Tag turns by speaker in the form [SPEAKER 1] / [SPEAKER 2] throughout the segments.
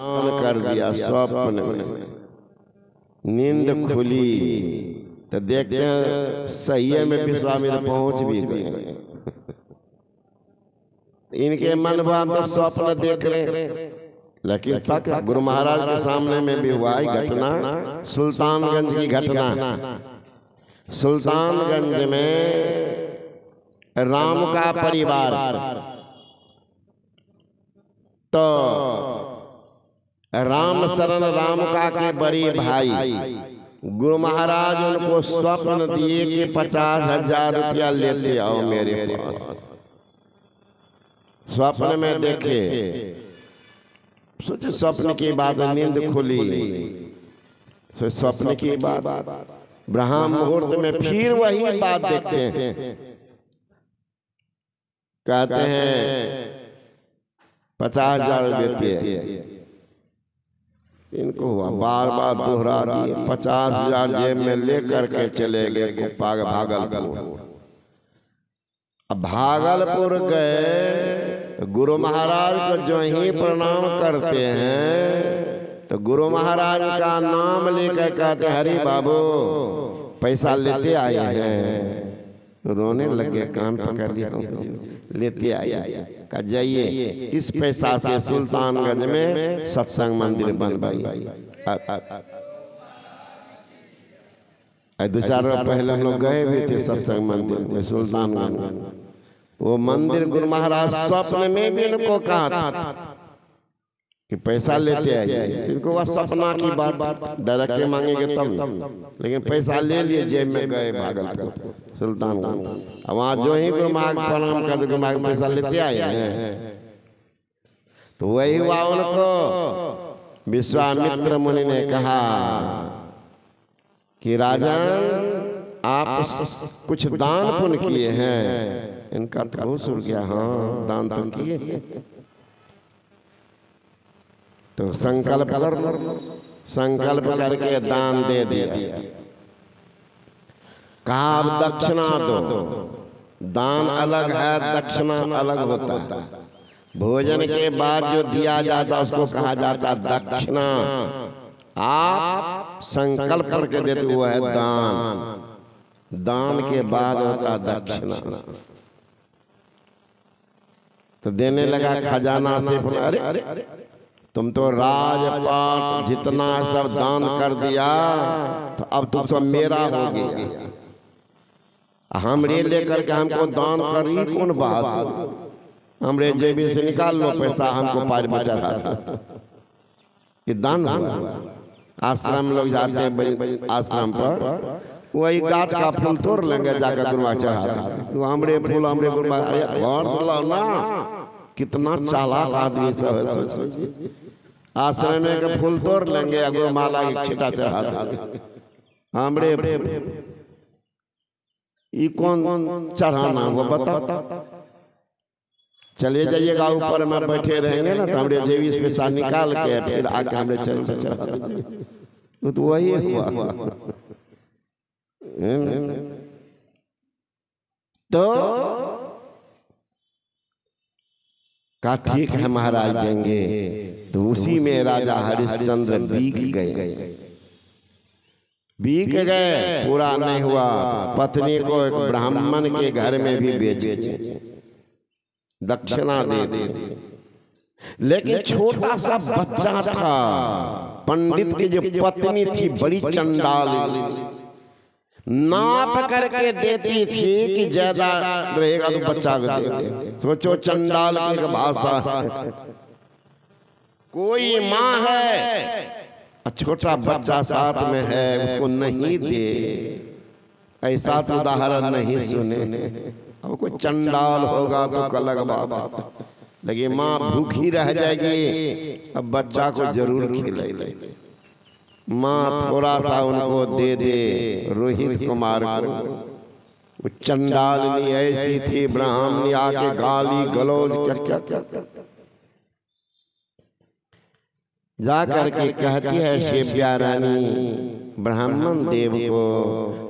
[SPEAKER 1] कर दिया स्वप्न में, नींद खुली तो देखते हैं सही में विश्वामित्र पहुंच भी गए। इनके मन बात तो स्वप्न देख रहे, लेकिन सच गुरु महाराज के सामने में भी हुआ घटना, सुल्तानगंज की घटना। सुल्तानगंज में राम का परिवार, तो राम शरण राम का के बड़े भाई गुरु महाराज उनको स्वप्न दिए कि 50,000 रुपया लेते आओ मेरे पास। स्वप्न में देखे, सोचे स्वप्न की बात, नींद खुली, स्वप्न की बात, ब्रह्म मुहूर्त में फिर वही बात देखते हैं। कहते हैं 50,000 देते हैं। इनको बार बार दोहरा दिए, 50,000 जेब में लेकर के चले गए भागलपुर। अब भागलपुर गए, गुरु महाराज को जो ही प्रणाम करते हैं तो गुरु महाराज का नाम लेकर कहते हरि बाबू पैसा लेते आए हैं। रोने लगे, कान पकड़ लिया, लेते आए, कहा जाइए इस पैसा से सुल्तानगंज में सत्संग मंदिर बनवाई। 2-4 रोज पहले हम लोग गए भी थे सत्संग मंदिर में सुल्तानगंज। वो मंदिर गुरु महाराज स्वप्न में भी इनको कहा था कि पैसा लेते आइए। इनको वह सपना की बात डायरेक्ट मांगेंगे तब, लेकिन पैसा ले लिए, जेब में गए भागलपुर सुल्तानगंज। अब वहां जो ही गुरु महाराज प्रणाम कर गुरु महाराज पैसा लेते आए हैं, तो वही हुआ। उनको विश्वामित्र मुनि ने कहा कि राजन आप कुछ दान पुण्य किए हैं। इनका तो सुर गया, हाँ दान तो किए, तो संकल्प करके दान दे दिया। कहा अब दक्षिणा दो। दान अलग है, दक्षिणा अलग होता है। भोजन के बाद जो दिया जाता उसको कहा जाता दक्षिणा। आप संकल्प करके देते हुआ है दान, दान के बाद होता दक्षिणा। तो देने लगा खजाना से, अरे तुम तो राजपाट जितना सब दान कर दिया, तो अब तुम सब मेरा हो गया। हमरे लेकर के हमको दान करी कौन बात, हमरे जेबी से निकाल लो पैसा, हमको पार में चढ़ा ये दान हुआ। आश्रम लोग जाते हैं, आश्रम पर वही गाछ का फूल तोड़ लेंगे, जाकर गुरुआ चढ़ा, तो हमरे फूल हमरे गुरुआ। अरे ना, कितना चालाक आदमी सब है। आश्रम में का फूल तोड़ लेंगे, गुरु माला की छीटा चढ़ा देंगे। हमरे ये कौन चढ़ाना वो बता। चले जाइएगा ऊपर में बैठे रहेंगे ना, तो हमरे जेबी से पैसा निकाल के फिर आके हमरे चरण पे चढ़ा देंगे। तो वही हुआ। तो का ठीक है महाराज देंगे। तो उसी में राजा हरिश्चंद्र बीक गए, पूरा नहीं हुआ। पत्नी को एक ब्राह्मण के घर में भी बेचे, दक्षिणा दे। लेकिन छोटा सा बच्चा था, पंडित की जो पत्नी थी बड़ी चंडाल, नाप करके देती थी कि ज्यादा रहेगा तो बच्चा को दे दे। सोचो चंडाल की भाषा। कोई माँ है, छोटा बच्चा साथ में है, उसको नहीं दे, ऐसा तो उदाहरण नहीं सुने। अब कोई चंडाल होगा तो अलग बात, लेकिन माँ भूखी रह जाएगी, अब बच्चा को जरूर खिलाए। माँ थोड़ा सा उनको दे दे, रोहित कुमार को। वो चंडालनी ऐसी थी, ब्राह्मणी आके गाली गलौज क्या क्या जा करके कहती है शिव्या रानी ब्राह्मण देव को,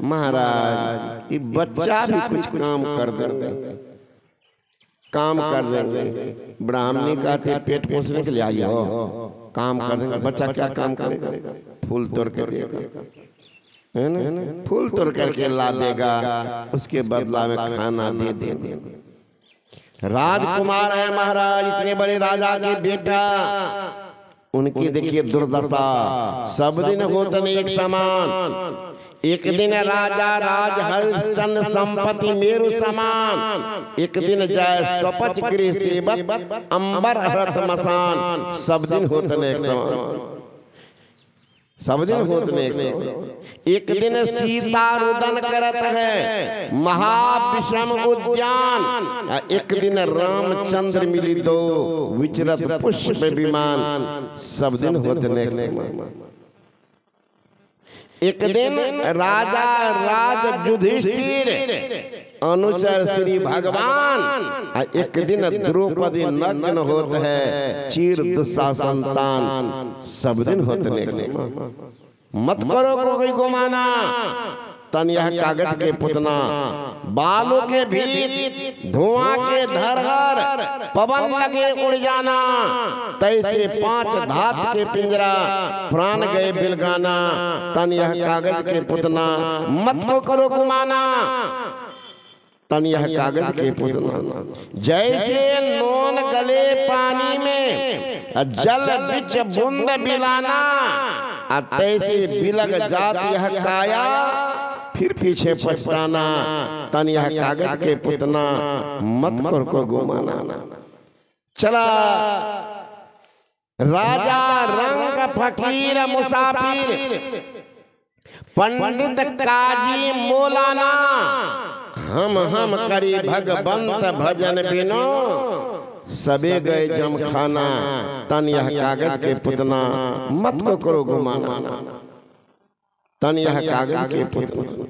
[SPEAKER 1] महाराज ये बच्चा भी कुछ काम कर देंगे, काम कर देंगे। ब्राह्मणी कहते पेट पोषने के लिए आई हो, काम कर देंगे। बच्चा क्या काम करेगा? फूल तोड़ के देगा, है ना? फूल तोड़ करके ला देगा, उसके बदला में खाना दे देगा। राजकुमार है महाराज, इतने बड़े राजा के बेटा, उनकी देखिए दुर्दशा। सब दिन होते नहीं एक समान। एक दिन राजा राज हरिश्चंद्र संपत्ति मेरु समान, एक दिन जाय स्वपच गृह सेवक अंबर हरत मसान। सब दिन होते नहीं एक समान, सब दिन होते नहीं एक समान। एक दिन सीता रुदन करत है महाविषम उद्यान, एक दिन रामचंद्र मिली दो विचरत पुष्प विमान। सब दिन होते नहीं एक समान। एक दिन राजा राज युधिष्ठिर अनुचर श्री भगवान, एक दिन द्रौपदी नग्न होते है चीर दुस्शासन तान। सब दिन होते नहीं। मत करो कोई गुमाना, तन यह कागज के पुतना, बालों के भीत धुआं के धरहर, पवन लगे उड़ जाना। तैसे 5 धात के पिंजरा, प्राण गए बिलगाना। तन यह कागज के पुतना, मत को करो गुमाना, तन यह कागज के पुतना। जैसे नोन गले पानी में, जल बिच बूंद बिलाना, तैसे बिलग जात यह काया, फिर पीछे पछताना। तन यह कागज के पुतना, मत कर को गुमाना। चला राजा रंग फकीर मुसाफिर, पंडित काजी मौलाना, हम करी भगवंत भजन बिनो, सबे गए जमखाना। तन यह कागज के पुतना, मत को करो गुमाना। तन यह कागज के पुतना,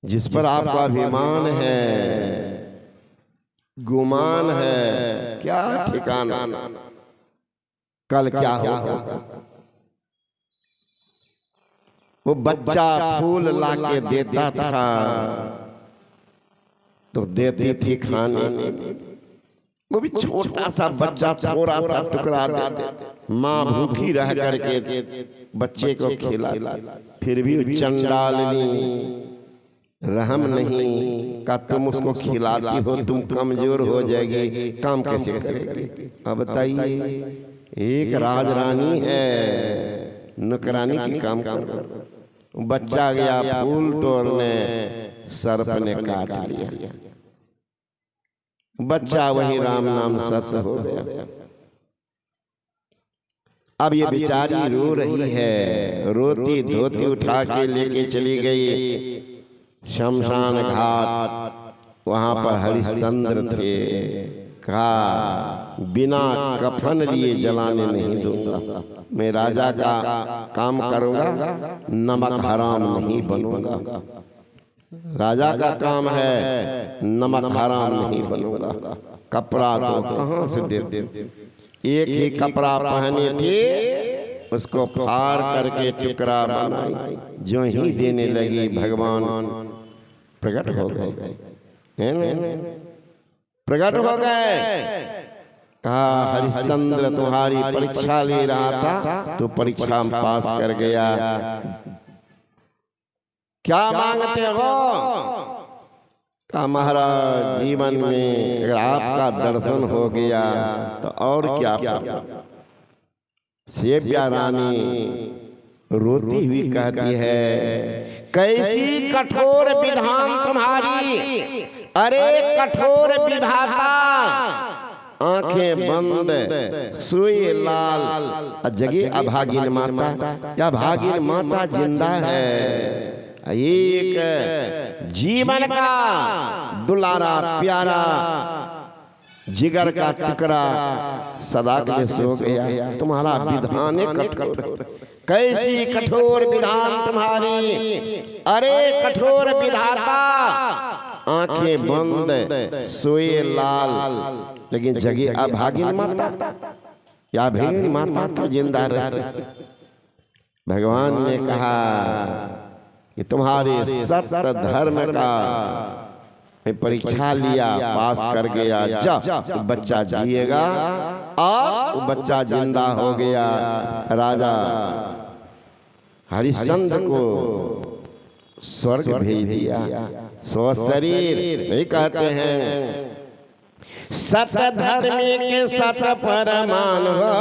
[SPEAKER 1] जिस पर आपका अभिमान है, गुमान है, क्या ठिकाना, कल क्या होगा। वो बच्चा फूल लाके देता था तो देती थी खाने, वो भी छोटा सा बच्चा थोड़ा सा टुकड़ा दे। माँ भूखी रह करके बच्चे को खिला, फिर भी चंडालनी रहम नहीं का तुम उसको खिलाती हो, तुम कमजोर हो जाएगी, काम कैसे करेगी। अब बताइए, एक राजरानी है, नौकरानी की काम कर, बच्चा गया फूल तोड़ने, सर्प ने काट लिया। बच्चा वही राम नाम सत्य हो गया। अब ये बेचारी रो रही है, रोती धोती उठा के लेके चली गई शमशान घाट। वहां पर हरिश्चंद्र थे, कहा बिना कफन लिए जलाने नहीं दूंगा, मैं राजा का काम करूंगा, नमक हराम नहीं बनूंगा। राजा का काम है, नमक हराम नहीं बनूंगा। कपड़ा तो कहां से दे, एक ही कपड़ा पहने थे, उसको फाड़ करके टुकड़ा बनाई। जो ही देने लगी भगवान प्रकट हो गए, है ना, प्रकट हो गए। कहा हरिश्चंद्र तुम्हारी परीक्षा ले रहा था, तो परीक्षा में पास कर गया, क्या मांगते हो। कहा महाराज जीवन में अगर आपका दर्शन हो गया तो और क्या। सेव्या रानी रोती हुई कहती है, कैसी कठोर विधान तुम्हारी, अरे कठोर विधाता। आंखें बंद सोए लाल, जगे अभागिन माता, या भागिन माता जिंदा है। एक जीवन का दुलारा प्यारा जिगर का टुकड़ा सदा के लिए सो गया। तुम्हारा विधान कठोर, कैसी कठोर विधान तुम्हारी, अरे कठोर विधाता। आंखें बंद सोए लाल, लेकिन जगी अभागिन माता, या भागिन माता तो जिंदा रहे। भगवान ने कहा कि तुम्हारे सत्य धर्म का परीक्षा लिया, पास कर गया, जा बच्चा जिएगा और वो बच्चा जिंदा हो गया। राजा हरिश्चंद्र को स्वर्ग भेज दिया। स्व शरीर नहीं कहते हैं, सत धर्मी के सत परमान हो,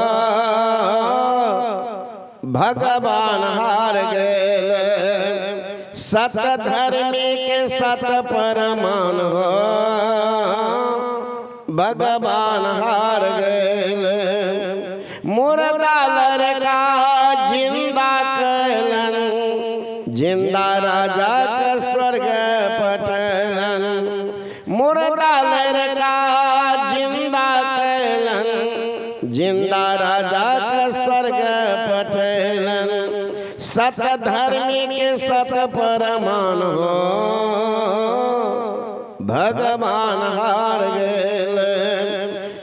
[SPEAKER 1] भगवान हार गए। सत धर्मी के सत परमान हो, भगवान हार गए। मुर्दा लड़का जिंदा कैलन, जिंदा राजा का स्वर्ग पटलन। मुर्दा लड़का जिंदा कैलन, जिंदा राजा का स्वर्ग पटलन। सत धर्मी के सत परमान हो, भगवान हार गए।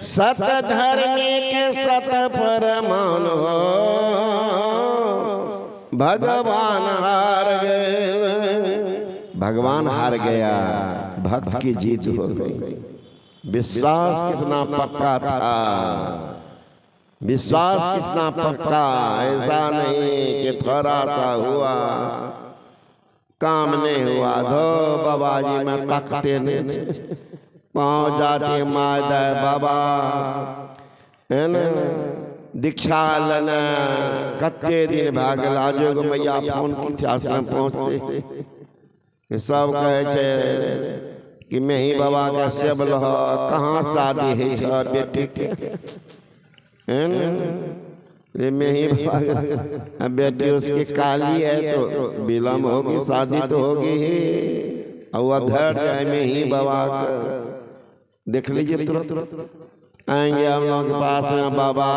[SPEAKER 1] सत धर्मी के सत परमान हो, भगवान हार गए। भगवान हार गया, भक्त की जीत हो गई। विश्वास कितना पक्का था, विश्वास कितना पक्का। ऐसा नहीं कि थोड़ा सा हुआ काम नहीं हुआ। धो बाबाजी में तकते नहीं, पाँव जाते मायदा बाबा है न, दीक्षा लेना कत्ते दिन भागल। आजो मैया फोन की आश्रम पहुँचते सब कहे कि मैं ही बाबा का सेब लह, कहाँ शादी है बेटी के है न, मैं ही बाबा बेटी उसकी काली है तो विलम्ब होगी, शादी तो होगी ही। और घर जाए में ही बाबा का देख लीजिए, तुरंत आएंगे हम लोग के पास में बाबा।